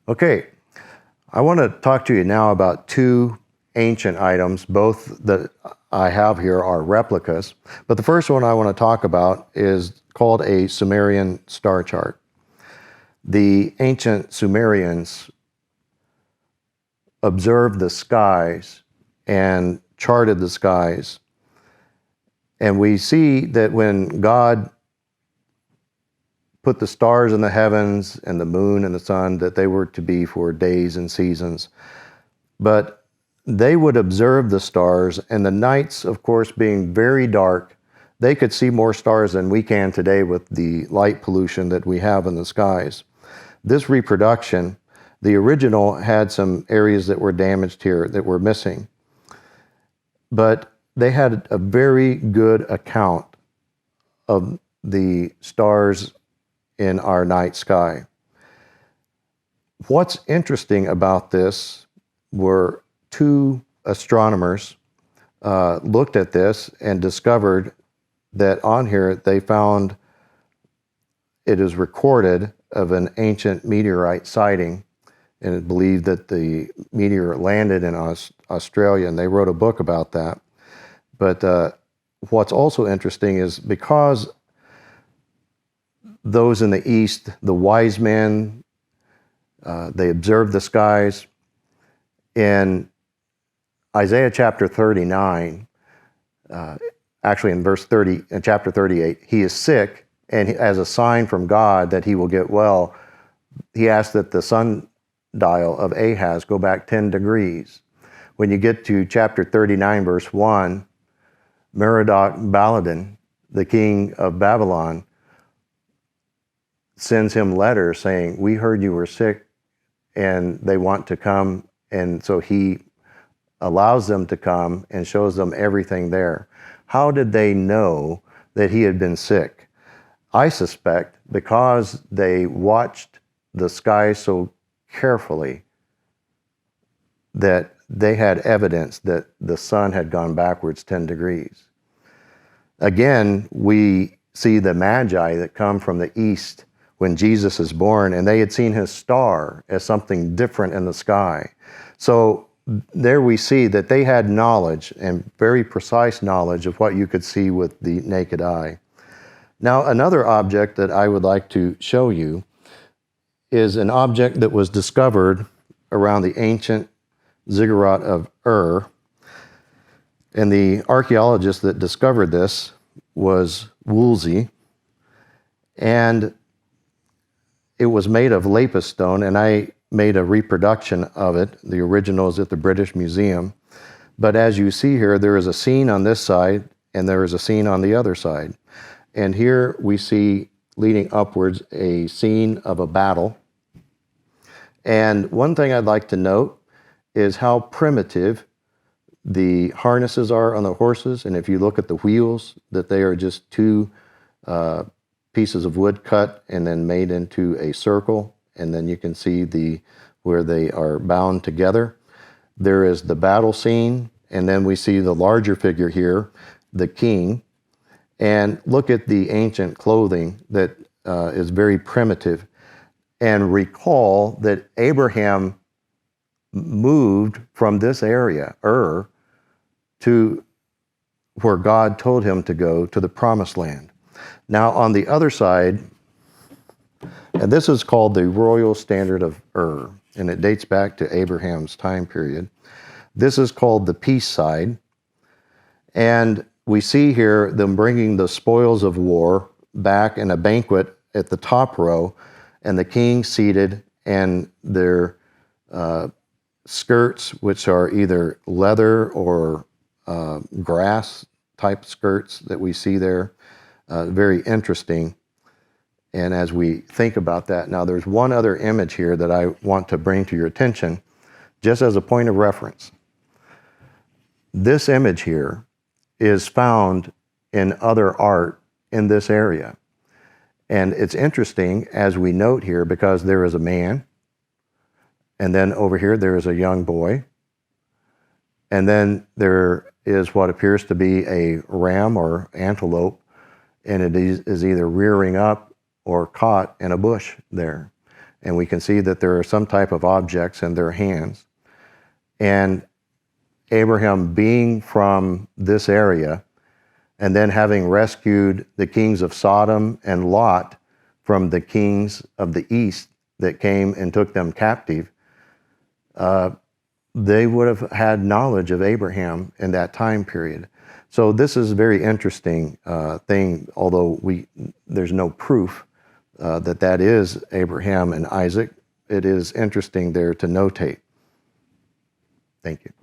Okay, I want to talk to you now about two ancient items. Both that I have here are replicas, but the first one I want to talk about is called a Sumerian Star Chart. The ancient Sumerians observed the skies and charted the skies. And we see that when God put the stars in the heavens and the moon and the sun, that they were to be for days and seasons. But they would observe the stars, and the nights, of course, being very dark, they could see more stars than we can today with the light pollution that we have in the skies. This reproduction, the original had some areas that were damaged here, that were missing. But they had a very good account of the stars in our night sky. What's interesting about this were two astronomers looked at this and discovered that on here they found it is recorded of an ancient meteorite sighting, and it believed that the meteor landed in Australia, and they wrote a book about that. But what's also interesting is because those in the East, the wise men, they observed the skies. In Isaiah chapter 39, actually in verse 30, in chapter 38, he is sick, and as a sign from God that he will get well, he asked that the sundial of Ahaz go back 10 degrees. When you get to chapter 39, verse 1, Merodach-Baladan, the king of Babylon, sends him letters saying, we heard you were sick and they want to come. And so he allows them to come and shows them everything there. How did they know that he had been sick? I suspect because they watched the sky so carefully that they had evidence that the sun had gone backwards 10 degrees. Again, we see the Magi that come from the east when Jesus is born, and they had seen his star as something different in the sky. So there we see that they had knowledge, and very precise knowledge, of what you could see with the naked eye. Now, another object that I would like to show you is an object that was discovered around the ancient ziggurat of Ur. And the archaeologist that discovered this was Woolsey. And it was made of Lapis Stone, and I made a reproduction of it. The original is at the British Museum. But as you see here, there is a scene on this side, and there is a scene on the other side. And here we see, leading upwards, a scene of a battle. And one thing I'd like to note is how primitive the harnesses are on the horses. And if you look at the wheels, that they are just two pieces of wood cut and then made into a circle, and then you can see where they are bound together. There is the battle scene, and then we see the larger figure here, the king. And look at the ancient clothing that is very primitive. And recall that Abraham moved from this area, Ur, to where God told him to go, to the promised land. Now, on the other side, and this is called the Royal Standard of Ur, and it dates back to Abraham's time period. This is called the peace side. And we see here them bringing the spoils of war back in a banquet at the top row, and the king seated, and their skirts, which are either leather or grass type skirts that we see there. Very interesting. And as we think about that, now there's one other image here that I want to bring to your attention, just as a point of reference. This image here is found in other art in this area. And it's interesting, as we note here, because there is a man, and then over here there is a young boy, and then there is what appears to be a ram or antelope, and it is either rearing up or caught in a bush there. and we can see that there are some type of objects in their hands. And Abraham being from this area, and then having rescued the kings of Sodom and Lot from the kings of the east that came and took them captive, they would have had knowledge of Abraham in that time period. So this is a very interesting thing, although there's no proof that is Abraham and Isaac. It is interesting there to notate. Thank you.